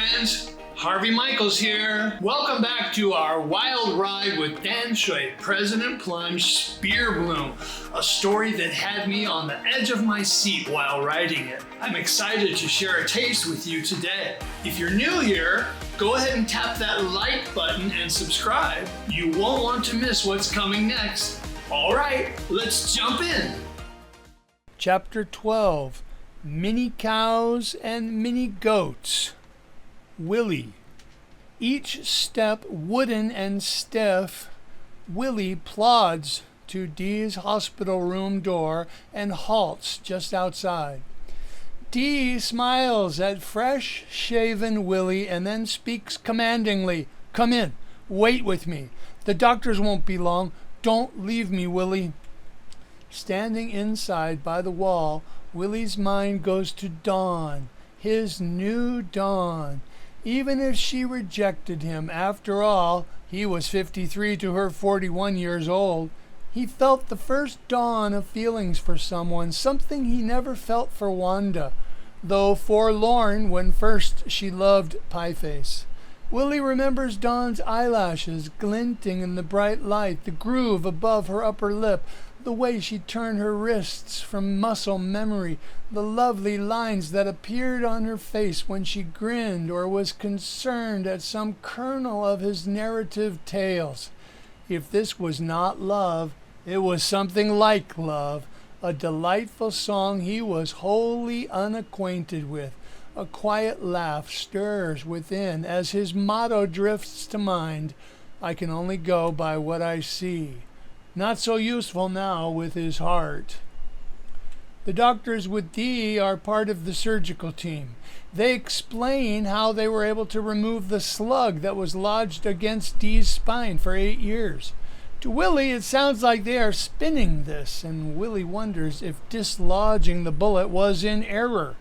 friends. Harvey Michaels here. Welcome back to our wild ride with Danshui President Plunge Spear Bloom, a story that had me on the edge of my seat while writing it. I'm excited to share a taste with you today. If you're new here, go ahead and tap that like button and subscribe. You won't want to miss what's coming next. All right, let's jump in. Chapter 12, Mini Cows and Mini Goats. Willie. Each step wooden and stiff, Willie plods to Dee's hospital room door and halts just outside. Dee smiles at fresh-shaven Willie and then speaks commandingly. "Come in. Wait with me. The doctors won't be long. Don't leave me, Willie." Standing inside by the wall, Willie's mind goes to Dawn, his new Dawn. Even if she rejected him, after all, he was 53 to her 41 years old. He felt the first dawn of feelings for someone, something he never felt for Wanda, though forlorn when first she loved Pieface. Willie remembers Dawn's eyelashes glinting in the bright light, the groove above her upper lip, the way she turned her wrists from muscle memory, the lovely lines that appeared on her face when she grinned or was concerned at some kernel of his narrative tales. If this was not love, it was something like love, a delightful song he was wholly unacquainted with. A quiet laugh stirs within as his motto drifts to mind, "I can only go by what I see." Not so useful now with his heart. The doctors with Dee are part of the surgical team. They explain how they were able to remove the slug that was lodged against Dee's spine for 8 years. To Willie, it sounds like they are spinning this, and Willie wonders if dislodging the bullet was in error.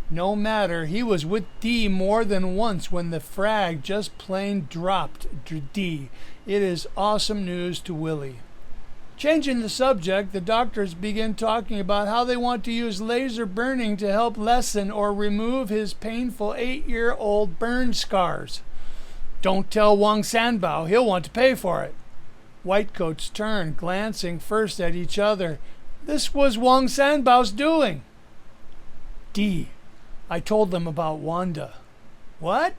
No matter, he was with Dee more than once when the frag just plain dropped Dee. It is awesome news to Willie. Changing the subject, the doctors begin talking about how they want to use laser burning to help lessen or remove his painful 8-year-old burn scars. Don't tell Wang Sanbao, he'll want to pay for it. Whitecoats turn, glancing first at each other. This was Wang Sanbao's doing. Dee, I told them about Wanda. What?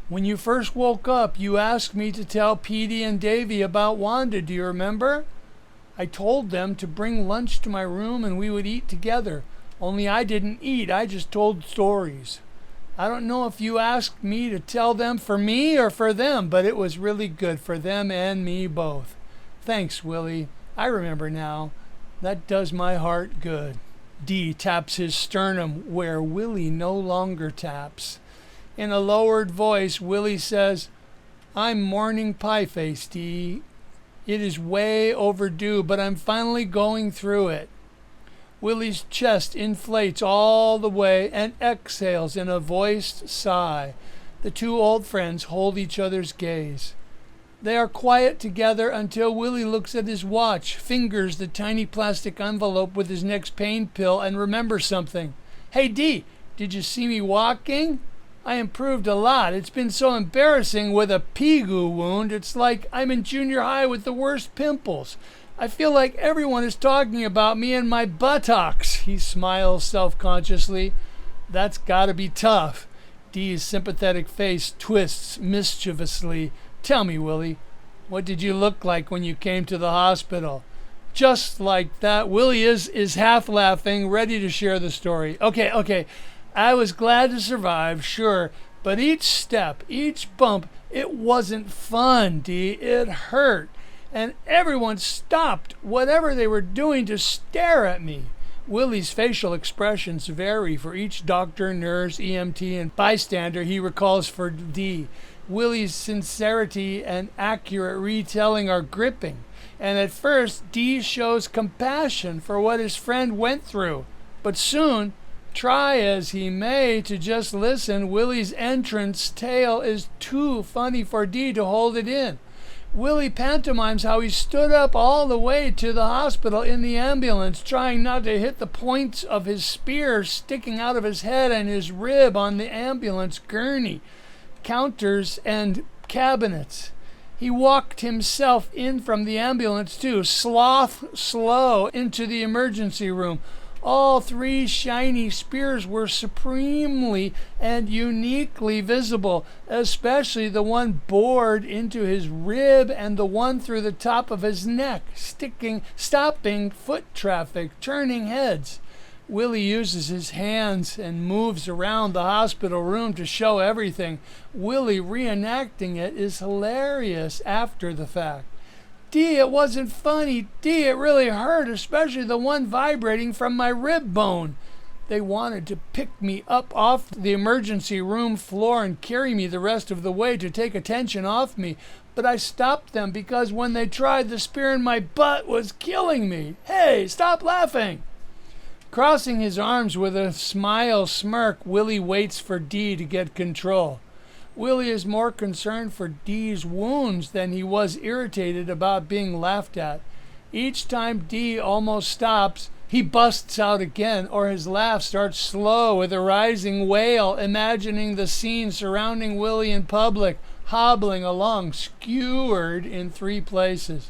When you first woke up, you asked me to tell Petey and Davy about Wanda, do you remember? I told them to bring lunch to my room and we would eat together. Only I didn't eat, I just told stories. I don't know if you asked me to tell them for me or for them, but it was really good for them and me both. Thanks, Willie. I remember now. That does my heart good. Dee taps his sternum where Willie no longer taps. In a lowered voice, Willie says, "I'm mourning Pieface, Dee. It is way overdue, but I'm finally going through it." Willie's chest inflates all the way and exhales in a voiced sigh. The two old friends hold each other's gaze. They are quiet together until Willie looks at his watch, fingers the tiny plastic envelope with his next pain pill, and remembers something. "Hey, Dee, did you see me walking? I improved a lot. It's been so embarrassing with a pigu wound. It's like I'm in junior high with the worst pimples. I feel like everyone is talking about me and my buttocks." He smiles self-consciously. That's gotta be tough. Dee's sympathetic face twists mischievously. "Tell me, Willie, what did you look like when you came to the hospital?" Just like that, Willie is half laughing, ready to share the story. Okay. I was glad to survive, sure, but each step, each bump, it wasn't fun, Dee. It hurt. And everyone stopped whatever they were doing to stare at me. Willie's facial expressions vary for each doctor, nurse, EMT, and bystander he recalls for Dee. Willie's sincerity and accurate retelling are gripping. And at first, Dee shows compassion for what his friend went through. But soon, try as he may to just listen, Willie's entrance tale is too funny for Dee to hold it in. Willie pantomimes how he stood up all the way to the hospital in the ambulance, trying not to hit the points of his spear sticking out of his head and his rib on the ambulance gurney, counters, and cabinets. He walked himself in from the ambulance too, slow, into the emergency room. All three shiny spears were supremely and uniquely visible, especially the one bored into his rib and the one through the top of his neck, stopping foot traffic, turning heads. Willie uses his hands and moves around the hospital room to show everything. Willie reenacting it is hilarious after the fact. D, it wasn't funny. D, it really hurt, especially the one vibrating from my rib bone. They wanted to pick me up off the emergency room floor and carry me the rest of the way to take attention off me. But I stopped them because when they tried, the spear in my butt was killing me. Hey, stop laughing. Crossing his arms with a smirk, Willie waits for D to get control. Willie is more concerned for D's wounds than he was irritated about being laughed at. Each time D almost stops, he busts out again, or his laugh starts slow with a rising wail, imagining the scene surrounding Willie in public, hobbling along, skewered in 3 places.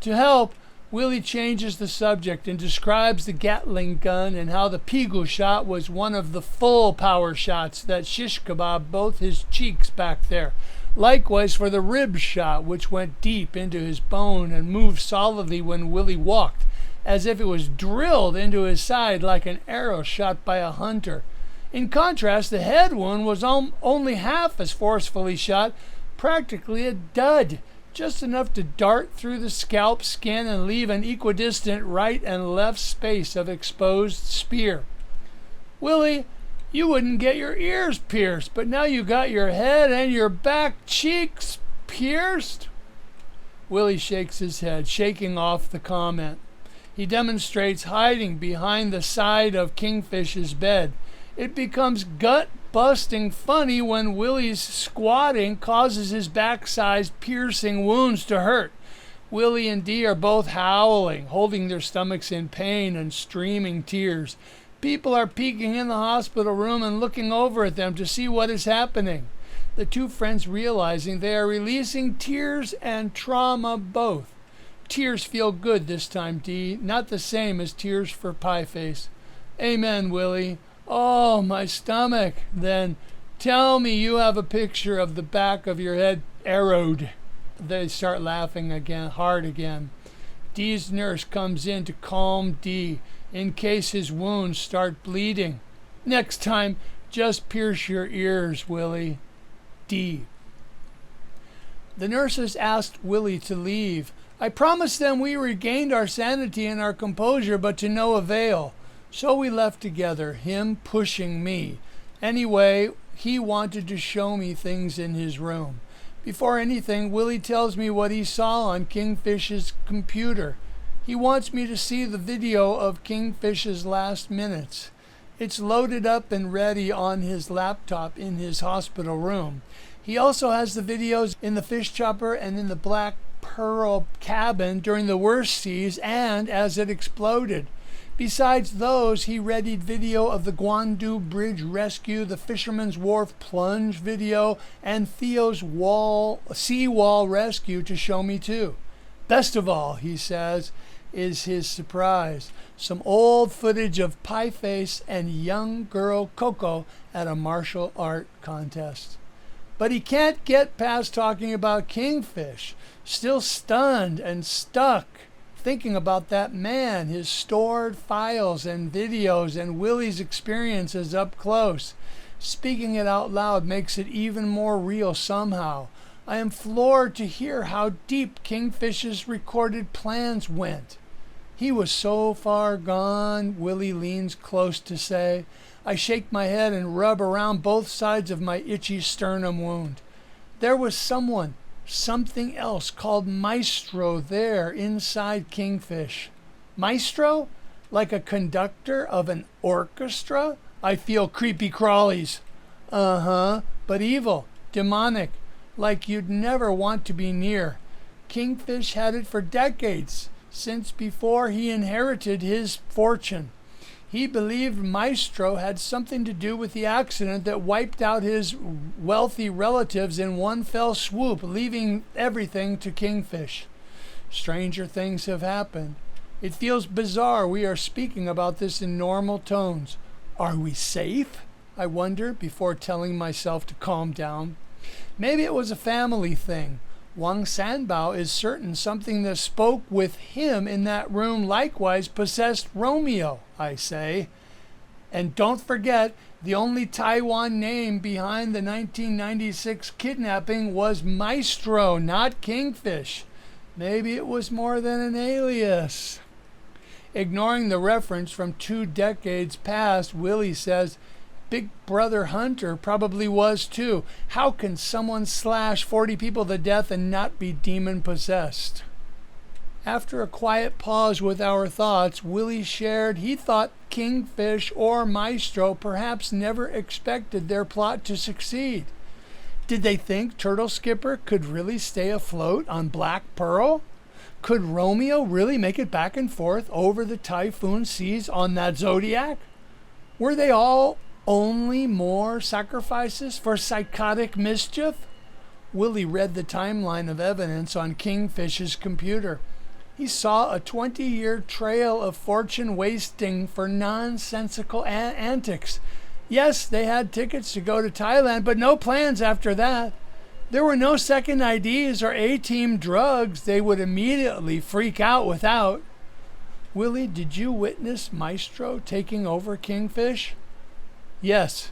To help, Willie changes the subject and describes the Gatling gun and how the Pigu shot was one of the full power shots that shish kebab both his cheeks back there. Likewise for the rib shot, which went deep into his bone and moved solidly when Willie walked, as if it was drilled into his side like an arrow shot by a hunter. In contrast, the head wound was only half as forcefully shot, practically a dud, just enough to dart through the scalp skin and leave an equidistant right and left space of exposed spear. Willie, you wouldn't get your ears pierced, but now you got your head and your back cheeks pierced? Willie shakes his head, shaking off the comment. He demonstrates hiding behind the side of Kingfish's bed. It becomes gut-busting funny when Willie's squatting causes his backside piercing wounds to hurt. Willie and Dee are both howling, holding their stomachs in pain and streaming tears. People are peeking in the hospital room and looking over at them to see what is happening. The two friends realizing they are releasing tears and trauma both. Tears feel good this time, Dee, not the same as tears for Pieface. Amen, Willie. Oh, my stomach. Then tell me you have a picture of the back of your head arrowed. They start laughing again, hard again. Dee's nurse comes in to calm Dee in case his wounds start bleeding. Next time, just pierce your ears, Willie. Dee. The nurses asked Willie to leave. I promised them we regained our sanity and our composure, but to no avail. So we left together, him pushing me. Anyway, he wanted to show me things in his room. Before anything, Willie tells me what he saw on Kingfish's computer. He wants me to see the video of Kingfish's last minutes. It's loaded up and ready on his laptop in his hospital room. He also has the videos in the fish chopper and in the Black Pearl cabin during the worst seas and as it exploded. Besides those, he readied video of the Guandu Bridge rescue, the Fisherman's Wharf plunge video, and Theo's seawall rescue to show me too. Best of all, he says, is his surprise. Some old footage of Pieface and young girl Coco at a martial art contest. But he can't get past talking about Kingfish, still stunned and stuck, thinking about that man, his stored files and videos, and Willie's experiences up close. Speaking it out loud makes it even more real somehow. I am floored to hear how deep Kingfish's recorded plans went. He was so far gone, Willie leans close to say. I shake my head and rub around both sides of my itchy sternum wound. There was something else called Maestro there inside Kingfish. Maestro? Like a conductor of an orchestra? I feel creepy crawlies. Uh-huh, but evil, demonic, like you'd never want to be near. Kingfish had it for decades, since before he inherited his fortune. He believed Maestro had something to do with the accident that wiped out his wealthy relatives in one fell swoop, leaving everything to Kingfish. Stranger things have happened. It feels bizarre we are speaking about this in normal tones. Are we safe? I wonder, before telling myself to calm down. Maybe it was a family thing. Wang Sanbao is certain something that spoke with him in that room likewise possessed Romeo, I say. And don't forget, the only Taiwan name behind the 1996 kidnapping was Maestro, not Kingfish. Maybe it was more than an alias. Ignoring the reference from 2 decades past, Willie says, Big Brother Hunter probably was too. How can someone slash 40 people to death and not be demon-possessed? After a quiet pause with our thoughts, Willie shared he thought Kingfish or Maestro perhaps never expected their plot to succeed. Did they think Turtle Skipper could really stay afloat on Black Pearl? Could Romeo really make it back and forth over the typhoon seas on that Zodiac? Were they all only more sacrifices for psychotic mischief? Willie read the timeline of evidence on Kingfish's computer. He saw a 20-year trail of fortune wasting for nonsensical antics. Yes, they had tickets to go to Thailand, but no plans after that. There were no second IDs or A-team drugs they would immediately freak out without. Willie, did you witness Maestro taking over Kingfish? Yes,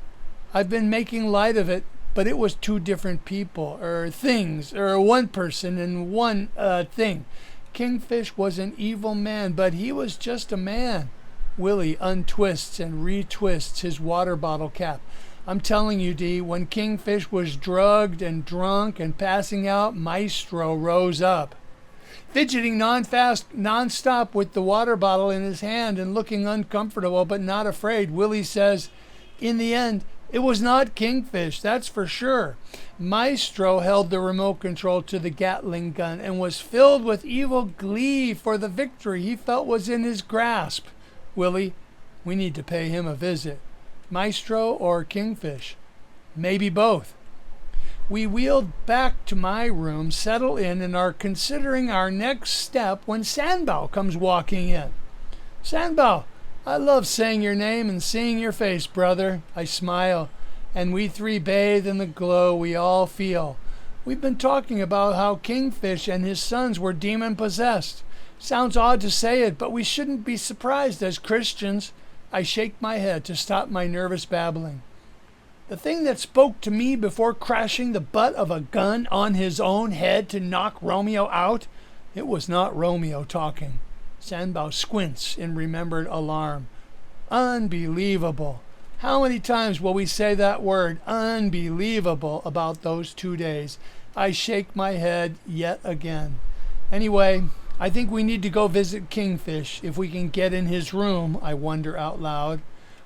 I've been making light of it, but it was 2 different people, or things, or one person and one thing. Kingfish was an evil man, but he was just a man. Willie untwists and retwists his water bottle cap. I'm telling you, Dee, when Kingfish was drugged and drunk and passing out, Maestro rose up. Fidgeting non-stop with the water bottle in his hand and looking uncomfortable but not afraid, Willie says, in the end, it was not Kingfish, that's for sure. Maestro held the remote control to the Gatling gun and was filled with evil glee for the victory he felt was in his grasp. Willie, we need to pay him a visit. Maestro or Kingfish? Maybe both. We wheeled back to my room, settle in, and are considering our next step when Sanbao comes walking in. Sanbao, I love saying your name and seeing your face, brother. I smile, and we 3 bathe in the glow we all feel. We've been talking about how Kingfish and his sons were demon-possessed. Sounds odd to say it, but we shouldn't be surprised as Christians. I shake my head to stop my nervous babbling. The thing that spoke to me before crashing the butt of a gun on his own head to knock Romeo out, it was not Romeo talking. Sanbao squints in remembered alarm. Unbelievable. How many times will we say that word, unbelievable, about those 2 days? I shake my head yet again. Anyway, I think we need to go visit Kingfish. If we can get in his room, I wonder out loud.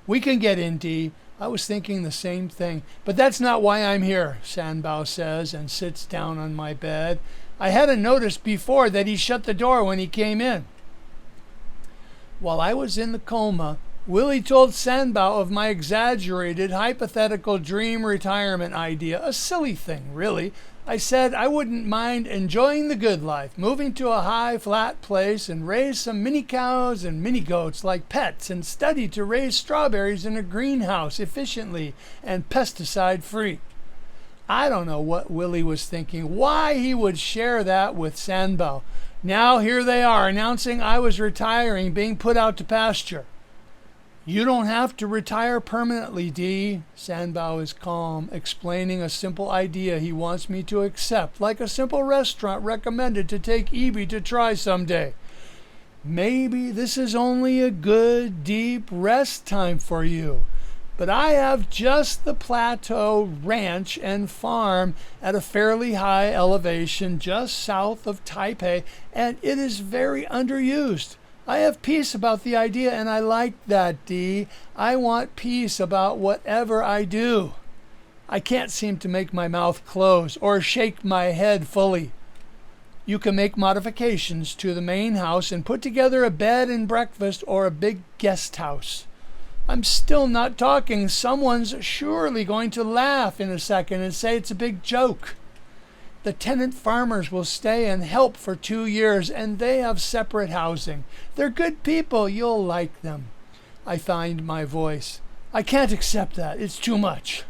We can get in, Dee. I was thinking the same thing. But that's not why I'm here, Sanbao says and sits down on my bed. I hadn't noticed before that he shut the door when he came in. While I was in the coma, Willie told Sanbao of my exaggerated hypothetical dream retirement idea, a silly thing, really. I said I wouldn't mind enjoying the good life, moving to a high, flat place and raise some mini cows and mini goats like pets and study to raise strawberries in a greenhouse efficiently and pesticide-free. I don't know what Willie was thinking, why he would share that with Sanbao. Now here they are announcing I was retiring, being put out to pasture. You don't have to retire permanently, Dee. Sanbao is calm, explaining a simple idea he wants me to accept, like a simple restaurant recommended to take Evie to try someday. Maybe this is only a good, deep rest time for you. But I have just the plateau ranch and farm at a fairly high elevation just south of Taipei, and it is very underused. I have peace about the idea, and I like that, Dee. I want peace about whatever I do. I can't seem to make my mouth close or shake my head fully. You can make modifications to the main house and put together a bed and breakfast or a big guest house. I'm still not talking. Someone's surely going to laugh in a second and say it's a big joke. The tenant farmers will stay and help for 2 years, and they have separate housing. They're good people. You'll like them. I find my voice. I can't accept that. It's too much.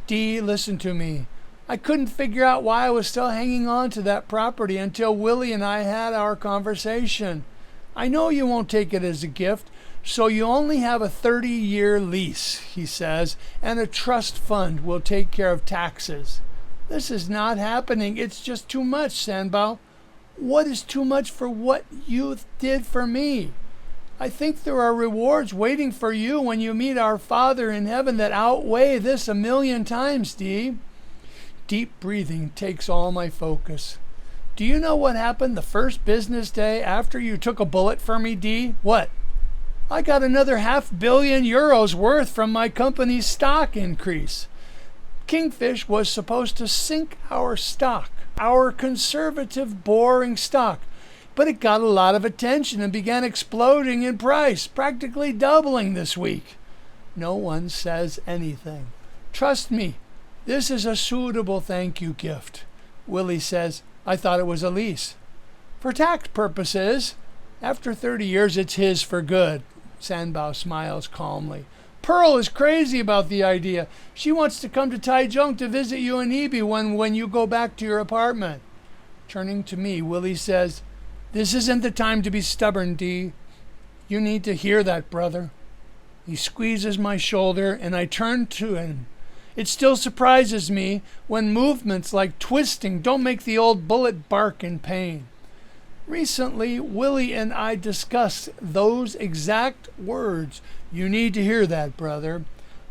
Dee, listen to me. I couldn't figure out why I was still hanging on to that property until Willie and I had our conversation. I know you won't take it as a gift, so you only have a 30-year lease, he says, and a trust fund will take care of taxes. This is not happening. It's just too much, Sanbao. What is too much for what you did for me? I think there are rewards waiting for you when you meet our Father in heaven that outweigh this 1,000,000 times, Dee. Deep breathing takes all my focus. Do you know what happened the first business day after you took a bullet for me, Dee? What? I got another €500 million worth from my company's stock increase. Kingfish was supposed to sink our stock, our conservative, boring stock. But it got a lot of attention and began exploding in price, practically doubling this week. No one says anything. Trust me, this is a suitable thank you gift. Willie says, I thought it was a lease. For tax purposes, after 30 years, it's his for good. Sanbao smiles calmly. Pearl is crazy about the idea. She wants to come to Taiwan to visit you and Ibi when you go back to your apartment. Turning to me, Willie says, This isn't the time to be stubborn, Dee. You need to hear that, brother. He squeezes my shoulder, and I turn to him. It still surprises me when movements like twisting don't make the old bullet bark in pain. Recently, Willie and I discussed those exact words. You need to hear that, brother.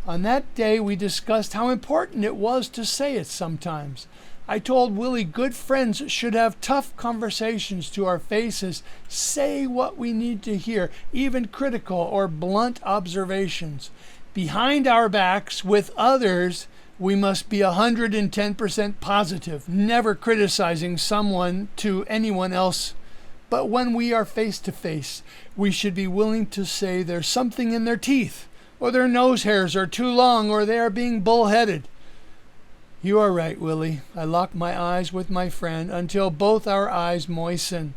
On that day, we discussed how important it was to say it sometimes. I told Willie good friends should have tough conversations to our faces, say what we need to hear, even critical or blunt observations. Behind our backs, with others, we must be 110% positive, never criticizing someone to anyone else. But when we are face to face, we should be willing to say there's something in their teeth, or their nose hairs are too long, or they are being bullheaded. You are right, Willie. I lock my eyes with my friend until both our eyes moisten.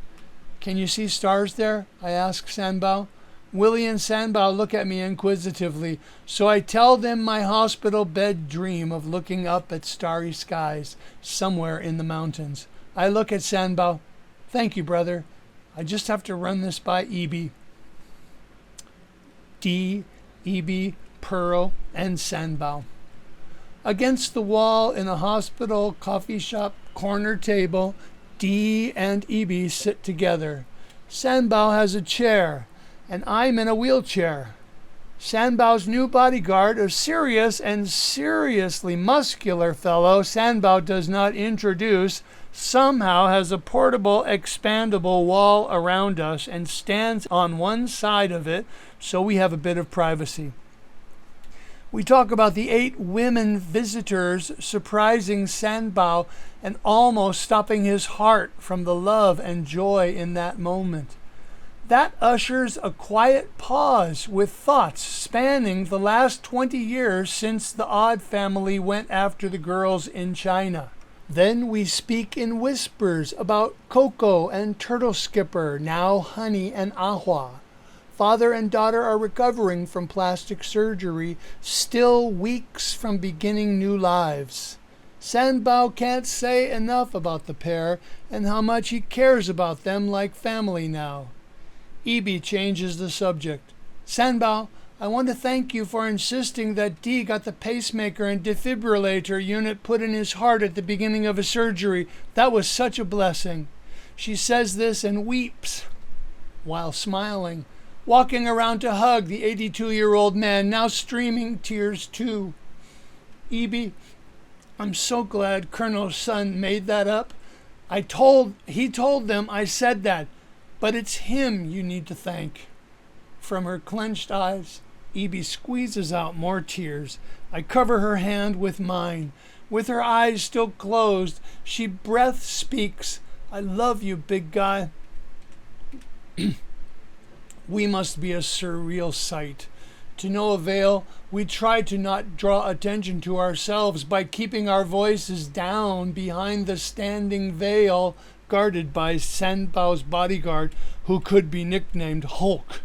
Can you see stars there? I ask Sanbao. Willie and Sanbao look at me inquisitively, so I tell them my hospital bed dream of looking up at starry skies somewhere in the mountains. I look at Sanbao. Thank you, brother. I just have to run this by Ibi. Dee, Ibi, Pearl, and Sanbao. Against the wall in a hospital coffee shop corner table, Dee and Ibi sit together. Sanbao has a chair, and I'm in a wheelchair. Sanbao's new bodyguard, a serious and seriously muscular fellow Sanbao does not introduce, somehow has a portable, expandable wall around us and stands on one side of it, so we have a bit of privacy. We talk about the 8 women visitors surprising Sanbao and almost stopping his heart from the love and joy in that moment. That ushers a quiet pause with thoughts spanning the last 20 years since the Odd family went after the girls in China. Then we speak in whispers about Coco and Turtle Skipper, now Honey and Ahua. Father and daughter are recovering from plastic surgery, still weeks from beginning new lives. Sanbao can't say enough about the pair and how much he cares about them like family now. Ibi changes the subject. Sanbao, I want to thank you for insisting that Dee got the pacemaker and defibrillator unit put in his heart at the beginning of his surgery. That was such a blessing. She says this and weeps while smiling, walking around to hug the 82-year-old man, now streaming tears too. Ibi, I'm so glad Colonel's son made that up. He told them I said that, but it's him you need to thank. From her clenched eyes, Ibi squeezes out more tears. I cover her hand with mine. With her eyes still closed, she breath speaks. I love you, big guy. We must be a surreal sight. To no avail, we try to not draw attention to ourselves by keeping our voices down behind the standing veil guarded by Sanbao's bodyguard, who could be nicknamed Hulk.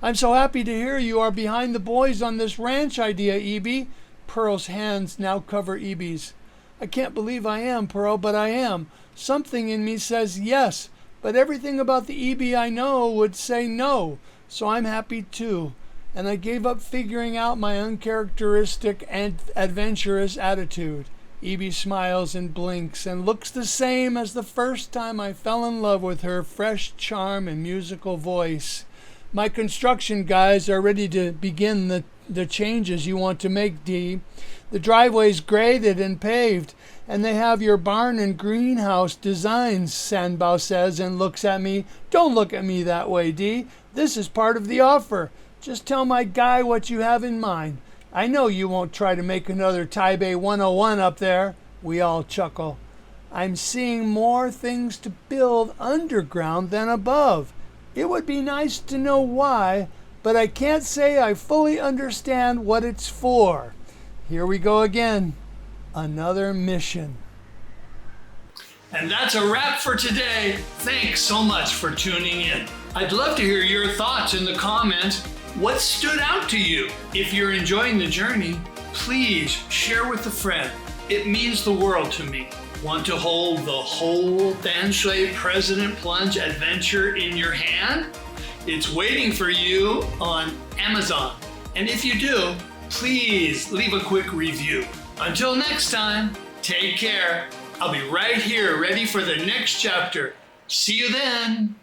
I'm so happy to hear you are behind the boys on this ranch idea, Evie. Pearl's hands now cover Evie's. I can't believe I am, Pearl, but I am. Something in me says yes, but everything about the Evie I know would say no, so I'm happy too. And I gave up figuring out my uncharacteristic and adventurous attitude. Evie smiles and blinks and looks the same as the first time I fell in love with her fresh charm and musical voice. My construction guys are ready to begin the changes you want to make, Dee. The driveway's graded and paved, and they have your barn and greenhouse designs, Sanbao says and looks at me. Don't look at me that way, Dee. This is part of the offer. Just tell my guy what you have in mind. I know you won't try to make another Taipei 101 up there. We all chuckle. I'm seeing more things to build underground than above. It would be nice to know why, but I can't say I fully understand what it's for. Here we go again. Another mission. And that's a wrap for today. Thanks so much for tuning in. I'd love to hear your thoughts in the comments. What stood out to you? If you're enjoying the journey, please share with a friend. It means the world to me. Want to hold the whole Danshui President Plunge adventure in your hand? It's waiting for you on Amazon. And if you do, please leave a quick review. Until next time, take care. I'll be right here ready for the next chapter. See you then.